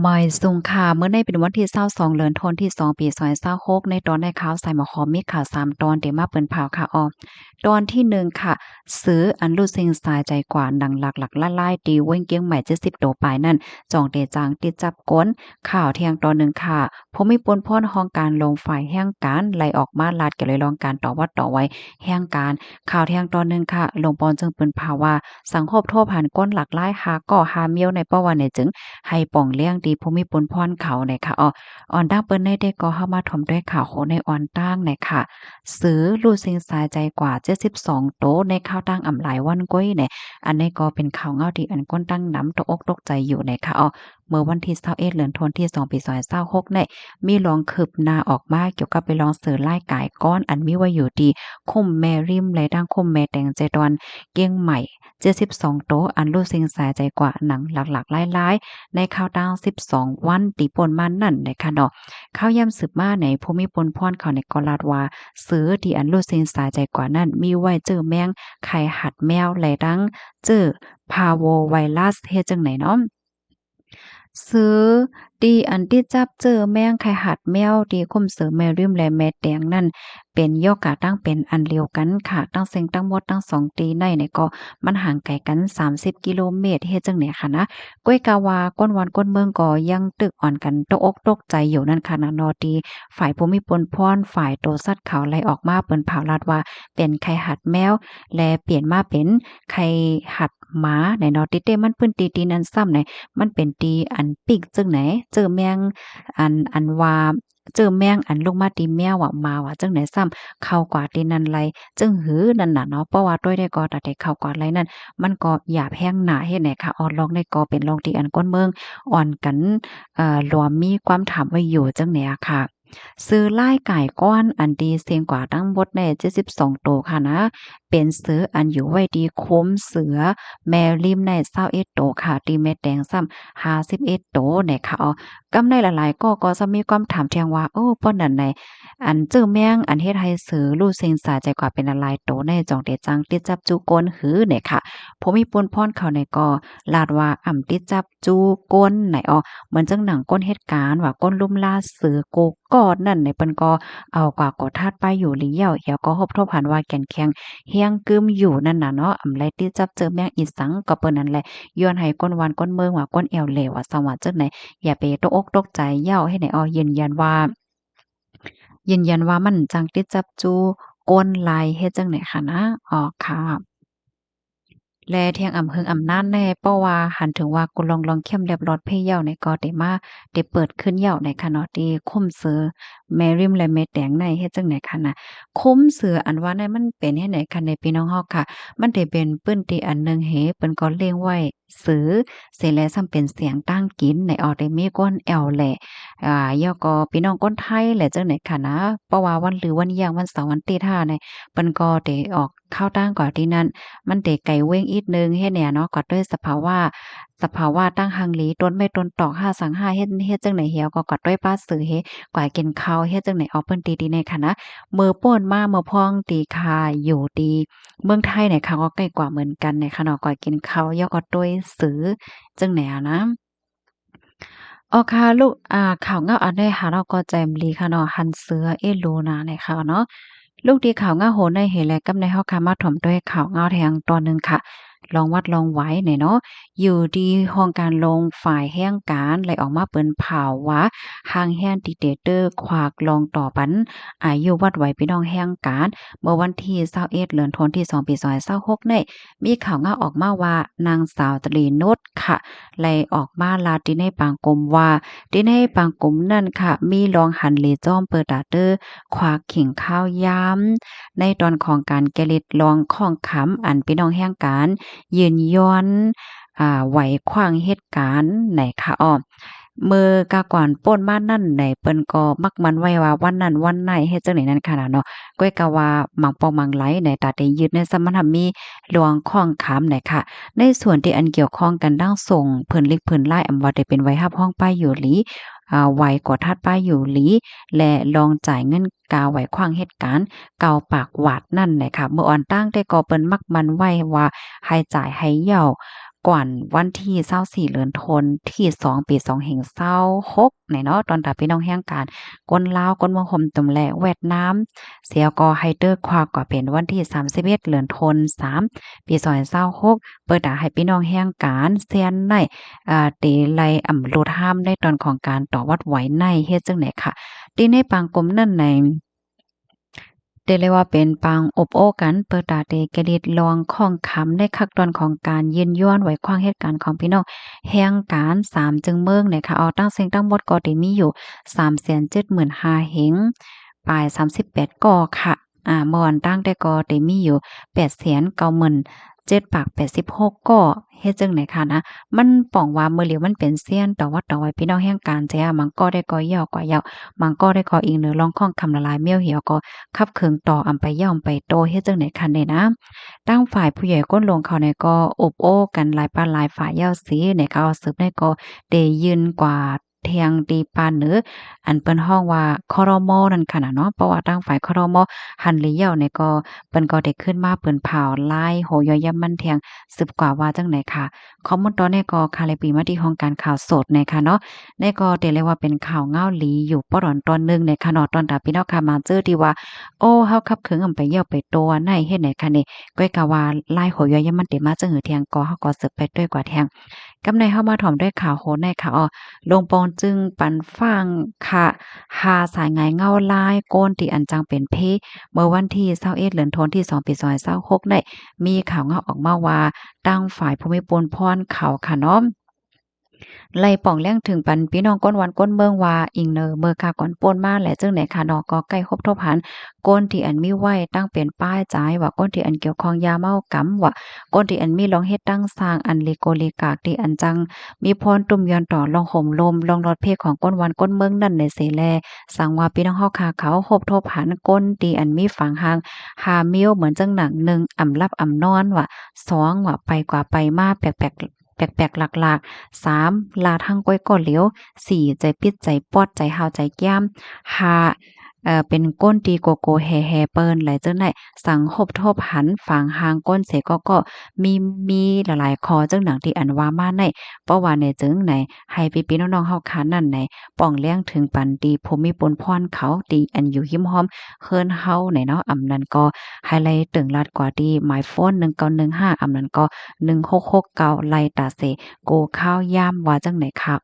หมายสุงค่ะเมื่อในเป็นวันที่22เดือนธันวาคมปี2026ในตอนได้ข่าวใส่หมอขอมีข่าว3ตอนเดี๋ยวมาเปิ้นผ่าวค่ะตอนที่1ค่ะซื้ออันลูซิงสายใจกว่าหนังหลักๆละลายดีเว้งเกียงใหม่70โตปลายนั่นจองเตจางติดจับก้นข่าวเที่ยงตอนหนึ่งค่ะผมมีปนพ่นห้องการลงฝ่ายแห่งการไล่ออกมาลาดก็เลยลองการต่อว่าต่อไว้แห่งการข่าวเที่ยงตอนหนึ่งค่ะลงปอนจึงเปิ้นผ่าว่าสังคมโทษผ่านก้นหลักหลายหาก่อหาเมียวในประวัติในจึง ให้ป่องเลี้ยงดีภูมิปนพรเขาเนี่ยค่ะอ่อนตั้งเปิ้นได้ก็เข้ามาถมด้วยข่าวโคในอ่อนตั้งเนี่ยค่ะซื้อลูซิงสายใจกว่า72โตในข้าวตั้งอำหลายวันก้อยเนี่ยอันนี้ก็เป็นข่าวเงาที่อันก้นตั้งน้ำตกอกตกใจอยู่เนี่ยค่ะเมื่อวันที่21เดือนธันวาคมที่2ปี2026เนี่ยมีรองคืบหน้าออกมาเกี่ยวกับไปลองสื่อรายกายก้อนอันมีไว้อยู่ที่คุมแม่ริมและดังคุมแม่แตงใจดอนเกียงใหม่72โตอันลูซิงสายใจกว่าหนังหลักๆหลายๆ ในข่าวดาว12วันตีป่นมานั่นนะคะเนาะข่าวย่ำสืบมาในภูมิพลพรเขาในกอลาดว่าซื้อที่อันลูซินสายใจกว่านั้นมีไว้เจอแมงไข่หัดแมวและดังเจอพาโวไวรัสเฮ็ดจังไหนเนาะ ซื้อดีอันที่จับเจอแมงไข่หัดแมวดีคุมเสือแมริมและแม่แดงนั่นเป็นยอกะตั้งเป็นอันเดียวกันค่ะตั้งเซ็งตั้งหมดตั้ง2ตีในเนี่ยก็มันห่างไกลกัน30กิโลเมตรเฮ็ดจังไหนค่ะนะก้วยกาวาก้นวันก้นเมืองก็ยังตึกอ่อนกันตกอกตกใจอยู่นั่นค่ะนะนอดีฝ่ายภูมิพลพรฝ่ายโตสัตว์เขาไล่ออกมาเปิ้นเผาลาดว่าเป็นไข่หัดแมวและเปลี่ยนมาเป็นไข่หัดหมาในนอติเต้มันปื้นตีๆนั้นซ้ำใน มันเป็นตีอันปีกจังไหนเจอแมงอันว่าเจอแมงอันลงมาตีแมวอะมาว่าจังไหนซ้ำเข้ากว่าตีนั้นไรจึงหือนั่นน่ะเนาะเพราะว่าด้วยได้ก็ตัดให้เข้ากว่าไรนั่นมันก็หยาบแห้งหนาเฮ็ดไหนค่ะลองได้ก็เป็นลองที่อันก้นเมืองอ่อนกันรวมมีความถามไว้อยู่จังไหนอะค่ะซื้อลายก่ายก้อนอันดีเสียงกว่าทั้งหมดใน72โตวค่ะนะเป็นซื้ออันอยู่ไว้ดีคมเสือแมวริมใน21โตวค่ะตีเม็ดแดงซ้ำ51โตวเนี่ยค่ะกำในหลายๆก็จะมีความถามเทียงว่าโอ้ป้อนนั่นไหนอันเจอแมงอันเฮ็ดให้สือรู้เซ็งสาใจกว่าเป็นอะไรโตในจ่องเดจังติดจับจูก้นหือเนี่ยค่ะผมมีปนพรเขาในก็ลาดว่าติดจับจูก้นไหนเหมือนจังหนังก้นเหตุการณ์ว่าก้นลุ่มล่าเสือโกกอดนั่นในเปิ้นก็เอากว่ากอทาดไปอยู่หลีเหี่ยวเหี่ยวก็ฮบทบหันว่าแก่นแข็งเฮียงกึมอยู่นั่นน่ะเนาะไรติดจับเจอแมงอีสังก็เปิ้นนั่นแหละย้อนให้ก้นวันก้นเมืองว่าก้นแอวเหลวว่าสว่าจังไหนอย่าไปตกอกตกใจเหย้าให้ไหนยืนยันว่ามันจังติดจับจูก้นลายเฮ็ดจังไหนค่ะนะค่ะ แลเที่ยงอำเพิงอำนาจแน่เพราะว่าหันถึงว่ากุลองเข้มเรียบร้อยเพเหย้าในก็ได้มาได้เปิดขึ้นเหย้าในค่ะเนาะที่คุมเสือแมริมและแม่แตงในเฮ็ดจั่งใดค่ะน่ะคุมเสืออันว่านั้นมันเป็นเฮ็ดไหนค่ะในพี่น้องเฮาค่ะมันได้เป็นปื้นที่อันหนึ่งเปิ้นก็เลี้ยงไว้สือเสร็จแล้วซ้ำเป็นเสียงตั้งกินในได้มีก้นแอวแหละแล้วก็พี่น้องคนไทยแหละจั่งใดค่ะนะเพราะว่าวันหรือวันหยังวันเสาร์วันอาทิตย์ห้าเนี่ยเปิ้นก็ได้ออกข้าวตั้งก่อนที่นั้น มันเตไกลเว้งอีกหนึ่งเฮ็ดเนี่ยเนาะก็ด้วยสภาวะตั้งหังหลีต้นไม้ต้นตอก5สังหาเฮ็ดจังไหนเหี่ยวก็กอดด้วยป้าสือกว่ากินข้าวเฮ็ดจังไหนเอาเปิ้นตีๆในค่ะนะมื้อป่นมามื้อพองตีค่ะอยู่ดีเมืองไทยเนี่ยค่ะก็ใกล้กว่าเหมือนกันเนี่ยค่ะเนาะกว่ากินข้าวยอก็ด้วยสือจังไหนอะนะค่ะลูกข่าวเงาอันใดหาเราก็ใจมลีค่ะเนาะหันเสือเอโลนาเนี่ยค่ะเนาะ ลูกดีข่าวง่าโหนในเหตุและกำในเฮาค่ะมาถ่อมด้วยข่าวเงาแทงตอนหนึ่งค่ะลองวัดลองไหว้หน่อยเนาะอยู่ดีห้องการลงฝ่ายแห่งการไหลออกมาเปิ้นเผาว่าทางแห่งดิกเตเตอร์ขวากลองต่อปันอายุวัดไหวพี่น้องแห่งการเมื่อวันที่21เดือนธันวาคมที่2ปี2026เนี่ยมีข่าวเงาออกมาว่านางสาวตรีนุชค่ะไหลออกมาลาติในปางกลมว่าที่ในปางกลมนั่นค่ะมีรองหันเลจอมเปิดตาเตอร์ ขวากขิงข้าวยามในตอนของการแกลิดลองข้องขำอันพี่น้องแห่งการยืนย้อนไหวขว้างเหตุการณ์ไหนคะมือกาก่อนป้นมานั่นไหนเปิ้นก็มักมันไว้ว่าวันนั้นวันไหนเฮ็ดจังได๋นั่นค่ะน่ะเนาะก้อยกะว่าหมังปองหมังไหลในตาได้ยึดในสมณมีหลวงข้องขามไหนค่ะในส่วนที่อันเกี่ยวข้องกันดั้งส่งเพิ่นเล็กเพิ่นหลายอำว่าได้เป็นไว้รับห้องป้ายอยู่หลีไว้กว่าทัดป้ายอยู่หลี และลองจ่ายเงินกาไว้ขว้างเหตุการณ์เก่าปากหวาดนั่นแหละค่ะเมื่ออ่อนตั้งได้ก็เปิ้นมักมันไว้ว่าให้จ่ายให้เหย้า ก่อนวันที่24เดือนธันที่2ปี2566ไหนเนาะตอนตาพี่น้องแห่งการก้นลาวก้นเมืองห่มตุ่มแลเวียดนามเสียก็ให้เด้อควาก็เป็นวันที่31เดือนธัน3ปี2026เปิดให้พี่น้องแห่งการเซียนในเตไลลดห้ามในตอนของการต่อวัดไหวในเฮ็ดจังไหนค่ะที่ในปางกลมนั่นในเรียกว่าเป็นปางอบโอ้กันเปิดตาเตกระดิดลองข้องคำในคักตอนของการเย็นย้อนไหวความเหตุการณ์ของพี่น้องแห่งการ3จึงเมืองเนี่ยค่ะเอาตั้งเสียงตั้งหมดก็ได้มีอยู่375,000เฮงปลาย38ก่อค่ะเมื่อวันตั้งได้ก็ได้มีอยู่890,000 7 ปาก86ก็เฮ็ดจังไหนค่ะนะมันป้องว่ามื้อเหลียวมันเป็นเซียนต่อวัดต่อไว้พี่น้องแห่งการแจ้มันก็ได้ก่อยาวกว่ายาวมันก็ได้ก่ออีกเนื้อร้องข้องคำละลายเมี่ยวเหี่ยวก็คับเคิงต่ออำไปย่อมไปโตเฮ็ดจังไหนคันเนี่ยนะตั้งฝ่ายผู้ใหญ่ก้นลงเขาเนี่ยก็อบโอ้กันหลายปานหลายฝ่ายยาวสีเนี่ยเขาสืบได้ก็ได้ยืนกว่าเทียงตีปานหรืออันเปิ้นฮ้องว่าครมนั่นค่ะน่ะเนาะเพราะว่าตั้งฝ่ายครมหันเหลียวเนี่ยก็เปิ้นก็ได้ขึ้นมาเปิ้นเผาไล่โหยอย่ำมันเทียงสืบกว่าว่าจังไหนค่ะข้อมูลตอนนี้ก็ค่ะเลยปีมาที่ห้องการข่าวสดนะคะเนาะนี่ก็ได้เรียกว่าเป็นข่าวเงาหลีอยู่ป้อดอนตอนนึงในค่ะเนาะตอนตาพี่น้องค่ะมาเจอที่ว่าโอ้เฮาขับเคิงอำไปเหี่ยวไปตัวในเฮ็ดไหนค่ะนี่ก้อยกะว่าไล่โหยอย่ำมันเตมาจังหือเทียงก็เฮาก็สืบไปด้วยกว่าแทงกำในเฮามาถ่อมด้วยข่าวโหในค่ะลงปองจึงปันฟังค่ะหาสายงายเงาลายโกนที่อันจังเป็นเพเมื่อวันที่21เดือนธันวาคมที่2ปี2026ได้มีข่าวเงาออกมาว่าตั้งฝ่ายภูมิพลพรเขาค่ะเนาะไล่ป่องแล้งถึงปันพี่น้องก้นวันก้นเมืองว่าอิงเนอเมื่อกาก่อนป่นมาแหละจึงไหนค่ะดอกก็ใกล้ครบทบหันก้นที่อันมีไว้ตั้งเป็นป้ายจ่ายว่าก้นที่อันเกี่ยวข้องยาเมากำว่าก้นที่อันมีลองเฮ็ดตั้งสร้างอันเลโกเลกากที่อันจังมีพรตุ่มย้อนต่อลองห่มลมลองรถเพศของก้นวันก้นเมืองนั่นในเสแลสั่งว่าพี่น้องเฮาคาเขาครบทบหันก้นที่อันมีฝังหางหามิ้วเหมือนจังหนัง1อ่ำลับอ่ำนอนว่า2ว่าไปกว่าไปมาแปลกๆแปลกๆหลักๆ3ลาทางก้อยก้อเหลียว4ใจปิดใจปอดใจหาวใจแก้ม5เป็นก้นตีโกโกแฮเปิ้นไหลจังได๋สังหบทบหันฝางหางก้นเสก็มีหลายๆคอจังหนังที่อันว่ามาในเพราะว่าในจึงไหนให้พี่ๆน้องๆเฮาคานั่นไหนป้องเลี้ยงถึงปันดีภูมิปนพรเขาดีอันอยู่หิมหอมเฮิรนเฮาไหนเนาะอำนั้นก็ไฮไลท์ตึงลัดกว่าดีหมายโฟน1915อำนั้นก็1669ไล่ตาเสโกข้าวยามว่าจังไหนค่ะ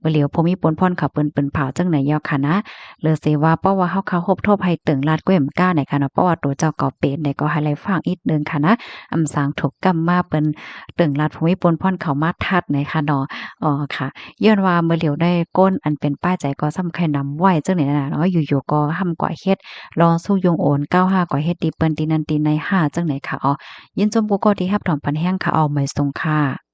บ่เหลียวภูมิปนพรเขาเปิ้นเผาจังไหนยอค่ะนะหรือสิว่าเพราะว่าเฮาเขาฮบทบให้ตึงลาดก้วยมก้าไหนค่ะเนาะเพราะว่าตัวเจ้าก็เป็นได้ก็ให้ไลฟังอีกนึงค่ะนะสางถูกกรรมมาเปิ้นตึงลาดภูมิปนพรเขามาทัดไหนค่ะเนาะค่ะย้อนว่าเมื่อเหลียวได้ก้นอันเป็นป้ายใจก็สำคัญนำไว้จังไหนน่ะเนาะอยู่ๆก็ห้ำกว่าเฮ็ดลองสู้ยงโอน95กว่าเฮ็ดดีเปิ้นตีนันตีใน5จังไหนค่ะยินจมกูก็ที่รับถอมปันแห้งค่ะไม่ทรงค่ะ